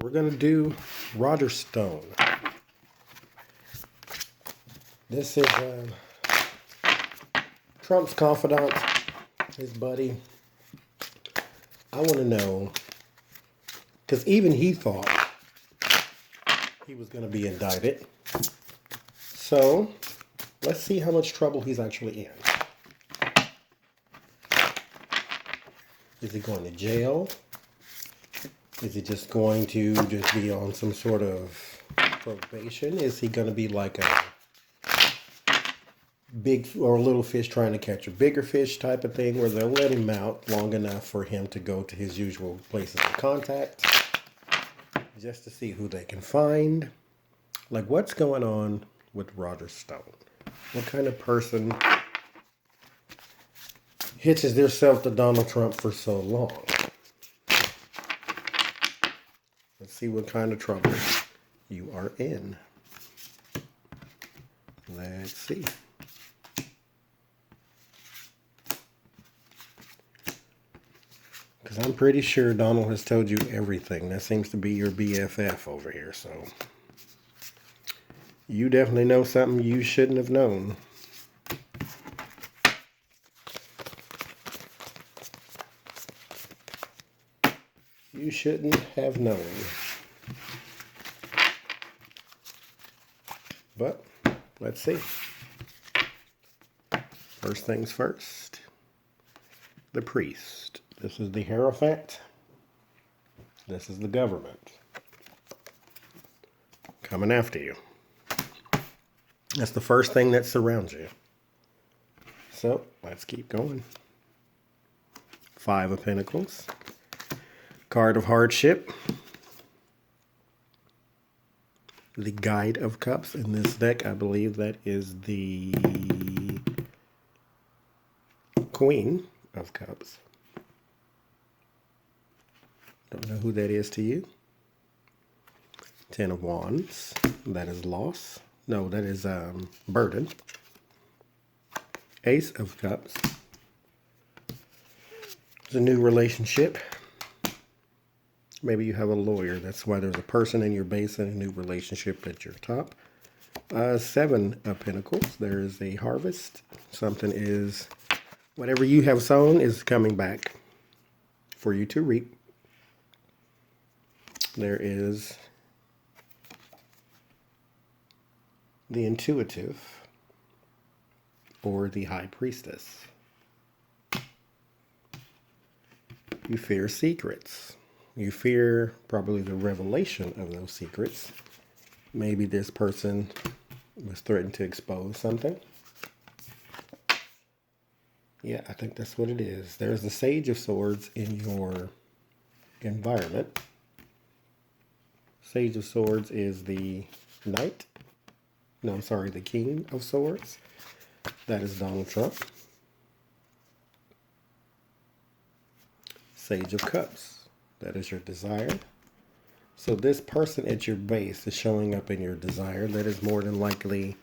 We're going to do Roger Stone. This is Trump's confidant, his buddy. I want to know, because even he thought he was going to be indicted. So, let's see how much trouble he's actually in. Is he going to jail? Is he just going to just be on some sort of probation? Is he going to be like a big or a little fish trying to catch a bigger fish type of thing, where they'll let him out long enough for him to go to his usual places of contact just to see who they can find? Like, what's going on with Roger Stone? What kind of person hitches themselves to Donald Trump for so long? Let's see what kind of trouble you are in. Let's see. Because I'm pretty sure Donald has told you everything. That seems to be your BFF over here. So you definitely know something you shouldn't have known. You shouldn't have known. But let's see. First things first. The priest. This is the Hierophant. This is the government. Coming after you. That's the first thing that surrounds you. So, let's keep going. 5 of Pentacles. Card of Hardship. The Guide of Cups. In this deck, I believe that is the Queen of Cups. Don't know who that is to you. 10 of Wands. That is loss. No, that is burden. Ace of Cups. It's a new relationship. Maybe you have a lawyer. That's why there's a person in your base and a new relationship at your top. 7 of Pentacles. There is a harvest. Something is, whatever you have sown is coming back for you to reap. There is the Intuitive, or the High Priestess. You fear secrets. You fear probably the revelation of those secrets. Maybe this person was threatened to expose something. Yeah, I think that's what it is. There's the Sage of Swords in your environment. Sage of Swords is the Knight. No, I'm sorry, the King of Swords. That is Donald Trump. Sage of Cups. That is your desire. So this person at your base is showing up in your desire. That is more than likely.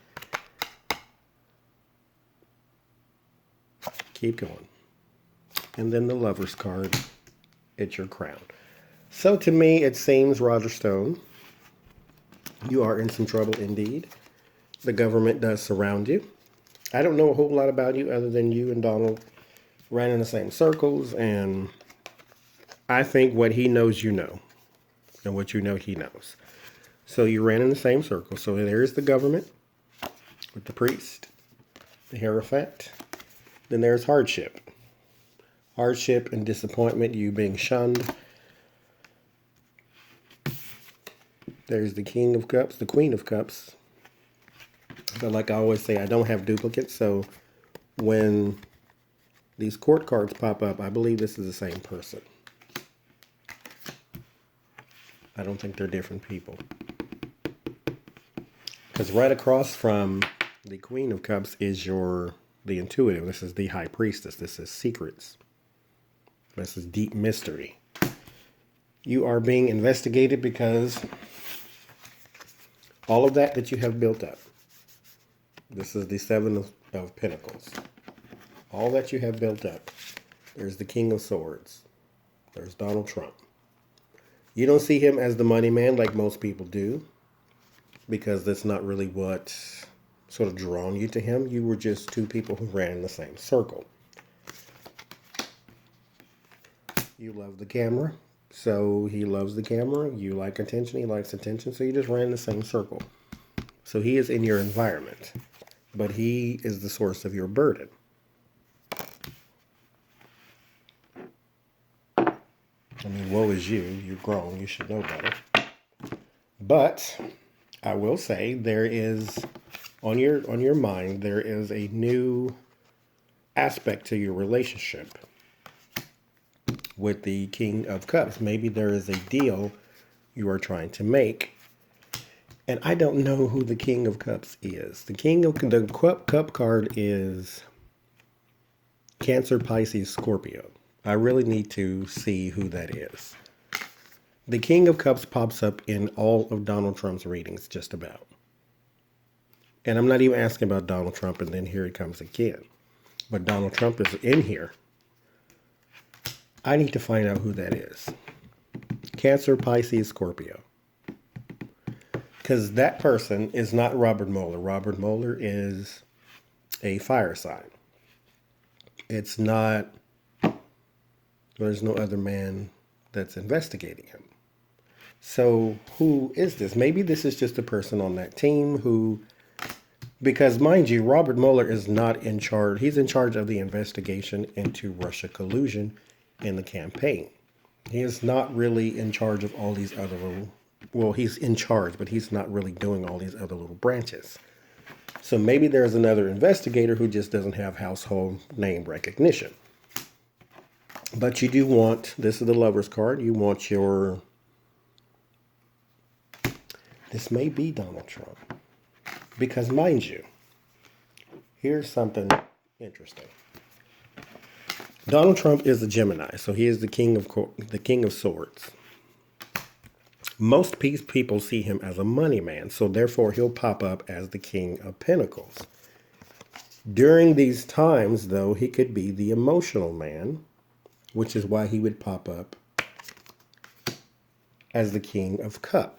Keep going. And then the Lover's card at your crown. So to me, it seems, Roger Stone, you are in some trouble indeed. The government does surround you. I don't know a whole lot about you other than you and Donald ran in the same circles, and I think what he knows you know, and what you know he knows. So you ran in the same circle. So there's the government with the priest, the Hierophant. Then there's hardship. Hardship and disappointment, you being shunned. There's the King of Cups, the Queen of Cups. But like I always say, I don't have duplicates. So when these court cards pop up, I believe this is the same person. I don't think they're different people. Because right across from the Queen of Cups is the Intuitive. This is the High Priestess. This is secrets. This is deep mystery. You are being investigated because all of that you have built up. This is the 7 of Pentacles. All that you have built up. There's the King of Swords. There's Donald Trump. You don't see him as the money man like most people do, because that's not really what sort of drawn you to him. You were just two people who ran in the same circle. You love the camera, so he loves the camera. You like attention, he likes attention, so you just ran in the same circle. So he is in your environment, but he is the source of your burden. I mean, woe is you. You're grown. You should know better. But I will say there is on your mind there is a new aspect to your relationship with the King of Cups. Maybe there is a deal you are trying to make. And I don't know who the King of Cups is. The Cup card is Cancer, Pisces, Scorpio. I really need to see who that is. The King of Cups pops up in all of Donald Trump's readings, just about. And I'm not even asking about Donald Trump, and then here it comes again. But Donald Trump is in here. I need to find out who that is. Cancer, Pisces, Scorpio. Because that person is not Robert Mueller. Robert Mueller is a fire sign. It's not, there's no other man that's investigating him. So who is this? Maybe this is just a person on that team who, because mind you, Robert Mueller is not in charge. He's in charge of the investigation into Russia collusion in the campaign. He is not really in charge of all these other little, well, he's in charge, but he's not really doing all these other little branches. So maybe there's another investigator who just doesn't have household name recognition. But you do want, this is the Lover's card, you want your, this may be Donald Trump. Because mind you, here's something interesting. Donald Trump is a Gemini, so he is the king of swords. Most people see him as a money man, so therefore he'll pop up as the King of Pentacles. During these times, though, he could be the emotional man, which is why he would pop up as the King of Cups.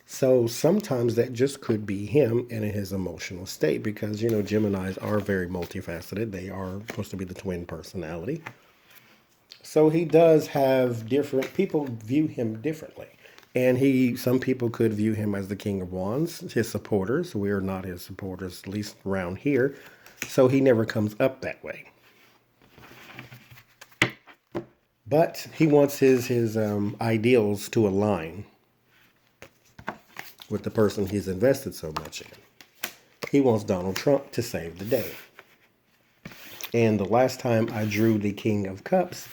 So sometimes that just could be him and in his emotional state, because, you know, Geminis are very multifaceted. They are supposed to be the twin personality. So he does have different, people view him differently. And some people could view him as the King of Wands, his supporters. We are not his supporters, at least around here. So he never comes up that way. But he wants his ideals to align with the person he's invested so much in. He wants Donald Trump to save the day. And the last time I drew the King of Cups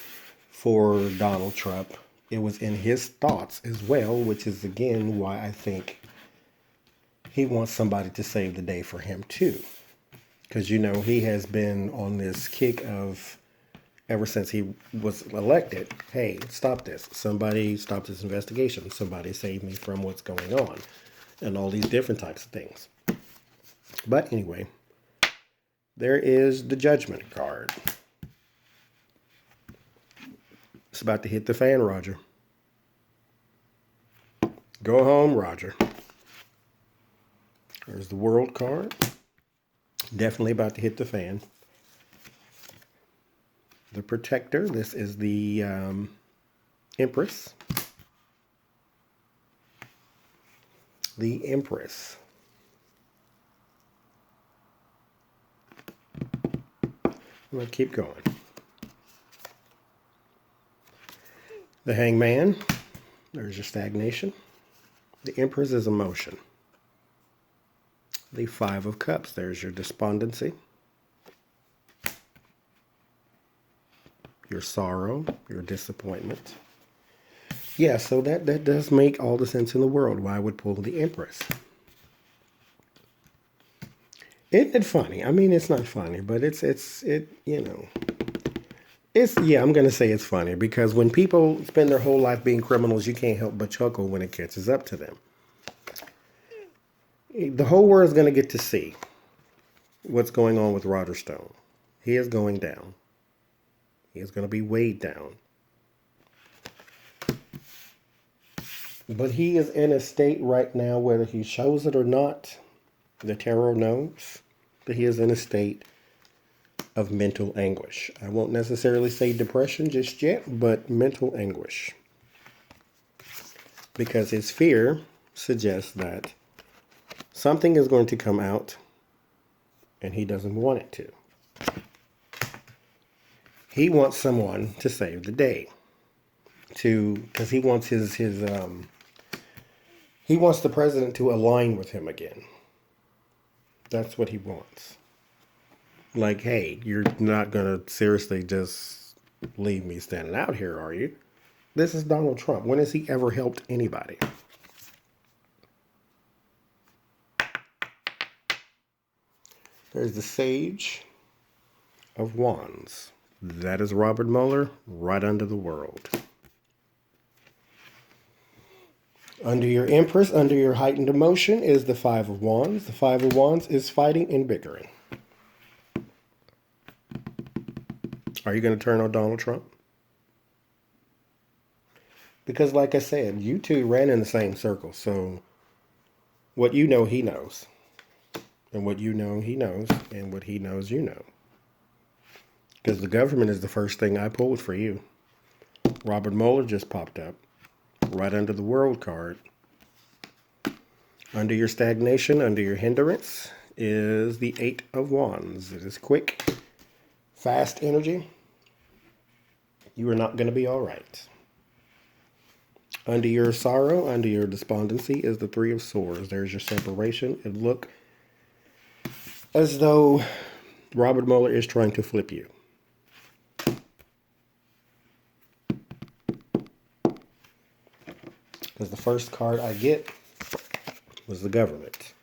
for Donald Trump, it was in his thoughts as well, which is again why I think he wants somebody to save the day for him too. Because, you know, he has been on this kick of, ever since he was elected, hey, stop this. Somebody stop this investigation. Somebody save me from what's going on. And all these different types of things. But anyway, there is the Judgment card. It's about to hit the fan, Roger. Go home, Roger. There's the World card. Definitely about to hit the fan. The Protector. This is the Empress. The Empress. I'm going to keep going. The Hangman. There's your stagnation. The Empress is emotion. The Five of Cups. There's your despondency. Your sorrow. Your disappointment. Yeah, so that does make all the sense in the world why I would pull the Empress. Isn't it funny? I mean, it's not funny, but it's you know, yeah, I'm going to say it's funny, because when people spend their whole life being criminals, you can't help but chuckle when it catches up to them. The whole world is going to get to see what's going on with Roger Stone. He is going down. He is going to be weighed down. But he is in a state right now, whether he shows it or not, the tarot knows that he is in a state of mental anguish. I won't necessarily say depression just yet, but mental anguish. Because his fear suggests that something is going to come out and he doesn't want it to. He wants someone to save the day. Because he wants he wants the president to align with him again. That's what he wants. Like, hey, you're not going to seriously just leave me standing out here, are you? This is Donald Trump. When has he ever helped anybody? There's the Sage of Wands. That is Robert Mueller, right under the world. Under your Empress, under your heightened emotion, is the Five of Wands. The Five of Wands is fighting and bickering. Are you going to turn on Donald Trump? Because like I said, you two ran in the same circle. So what you know, he knows. And what you know, he knows. And what he knows, you know. Because the government is the first thing I pulled for you. Robert Mueller just popped up. Right under the world card. Under your stagnation, under your hindrance, is the Eight of Wands. It is quick, fast energy. You are not going to be all right. Under your sorrow, under your despondency, is the Three of Swords. There's your separation. It look as though Robert Mueller is trying to flip you. Because the first card I get was the government.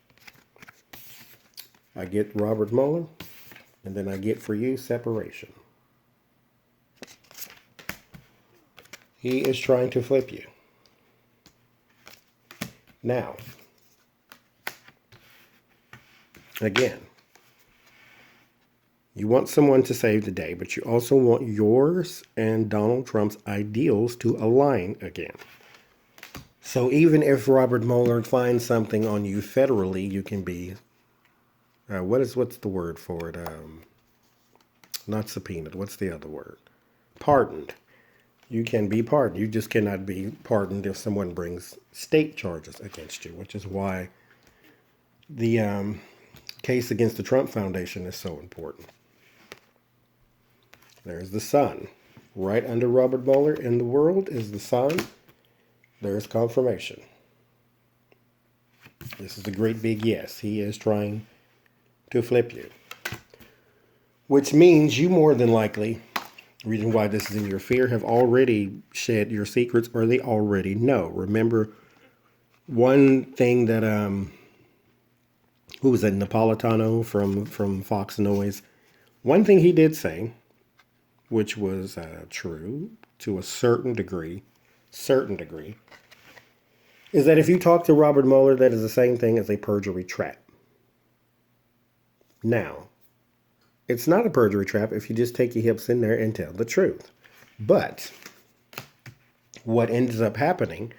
I get Robert Mueller, and then I get for you separation. He is trying to flip you. Now, again, you want someone to save the day, but you also want yours and Donald Trump's ideals to align again. So even if Robert Mueller finds something on you federally, you can be, what's the word for it? Not subpoenaed. What's the other word? Pardoned. You can be pardoned. You just cannot be pardoned if someone brings state charges against you, which is why the case against the Trump Foundation is so important. There's the sun. Right under Robert Mueller in the world is the sun. There's confirmation. This is a great big yes. He is trying to flip you. Which means you more than likely, reason why this is in your fear, have already shed your secrets or they already know. Remember, one thing that, who was it, Napolitano from Fox Noise? One thing he did say, which was true to a certain degree, is that if you talk to Robert Mueller, that is the same thing as a perjury trap. Now, it's not a perjury trap if you just take your hips in there and tell the truth. But what ends up happening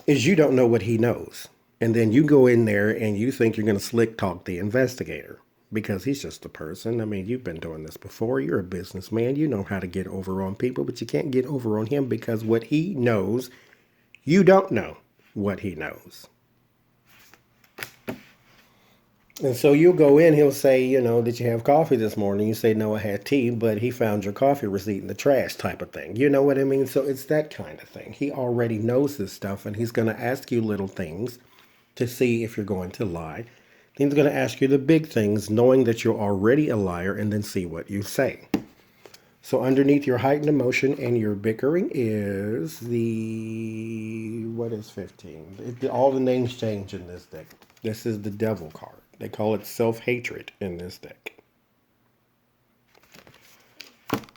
is you don't know what he knows. And then you go in there and you think you're going to slick talk the investigator because he's just a person. I mean, you've been doing this before. You're a businessman. You know how to get over on people, but you can't get over on him because what he knows, you don't know what he knows. And so you'll go in, he'll say, did you have coffee this morning? You say, no, I had tea, but he found your coffee receipt in the trash type of thing. You know what I mean? So it's that kind of thing. He already knows this stuff, and he's going to ask you little things to see if you're going to lie. He's going to ask you the big things, knowing that you're already a liar, and then see what you say. So underneath your heightened emotion and your bickering is what is 15? All the names change in this deck. This is the devil card. They call it self-hatred in this deck.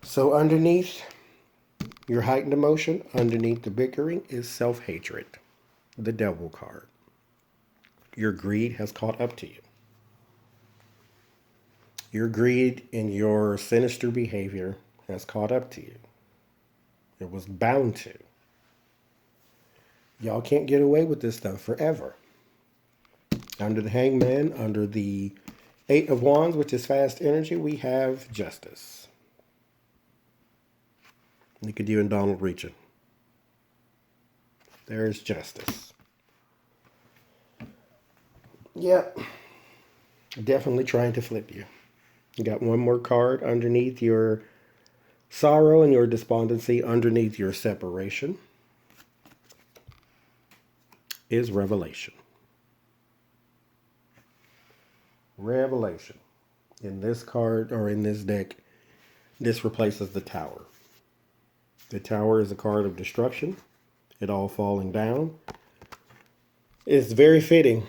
So underneath your heightened emotion, underneath the bickering, is self-hatred, the devil card. Your greed has caught up to you. Your greed and your sinister behavior has caught up to you. It was bound to. Y'all can't get away with this stuff forever. Under the Hangman, under the Eight of Wands, which is fast energy, we have Justice. Look at you and Donald reaching. There's Justice. Yep. Definitely trying to flip you. You got one more card underneath your sorrow and your despondency, underneath your separation, is Revelation. Revelation. In this card, or in this deck, this replaces the Tower. The Tower is a card of destruction. It all falling down. It's very fitting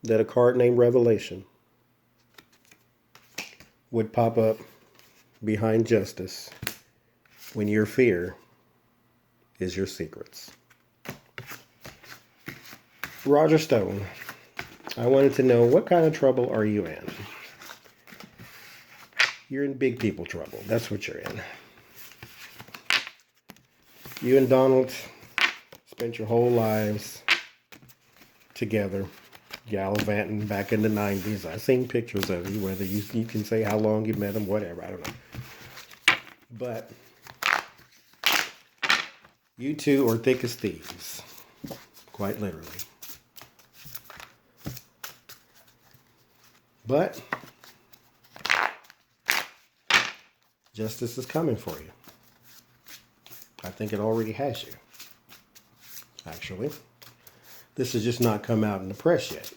that a card named Revelation would pop up behind Justice when your fear is your secrets. Roger Stone, I wanted to know, what kind of trouble are you in? You're in big people trouble. That's what you're in. You and Donald spent your whole lives together, gallivanting back in the 90s. I've seen pictures of you, whether you can say how long you met him, whatever, I don't know. But you two are thick as thieves, quite literally. But justice is coming for you. I think it already has you, actually. This has just not come out in the press yet.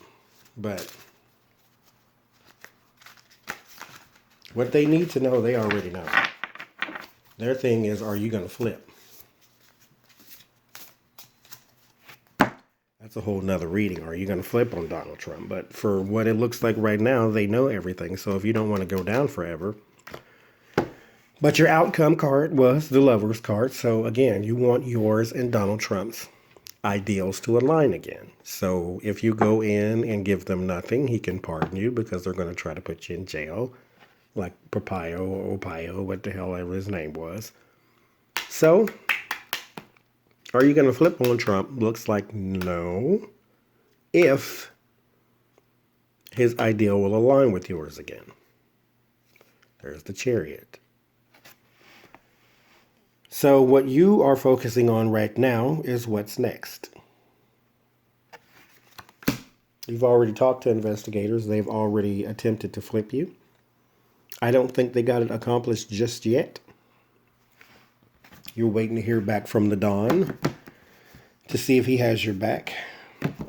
But what they need to know, they already know. Their thing is, are you going to flip? That's a whole nother reading. Are you going to flip on Donald Trump? But for what it looks like right now, they know everything. So if you don't want to go down forever. But your outcome card was the Lover's card. So again, you want yours and Donald Trump's ideals to align again. So if you go in and give them nothing, he can pardon you because they're going to try to put you in jail. Like Papio or Opio, what the hell ever his name was. So, are you going to flip on Trump? Looks like no. If his ideal will align with yours again. There's the Chariot. So what you are focusing on right now is what's next. You've already talked to investigators. They've already attempted to flip you. I don't think they got it accomplished just yet. You're waiting to hear back from the Don to see if he has your back.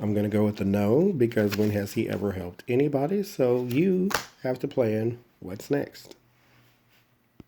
I'm going to go with the no, because when has he ever helped anybody? So you have to plan what's next.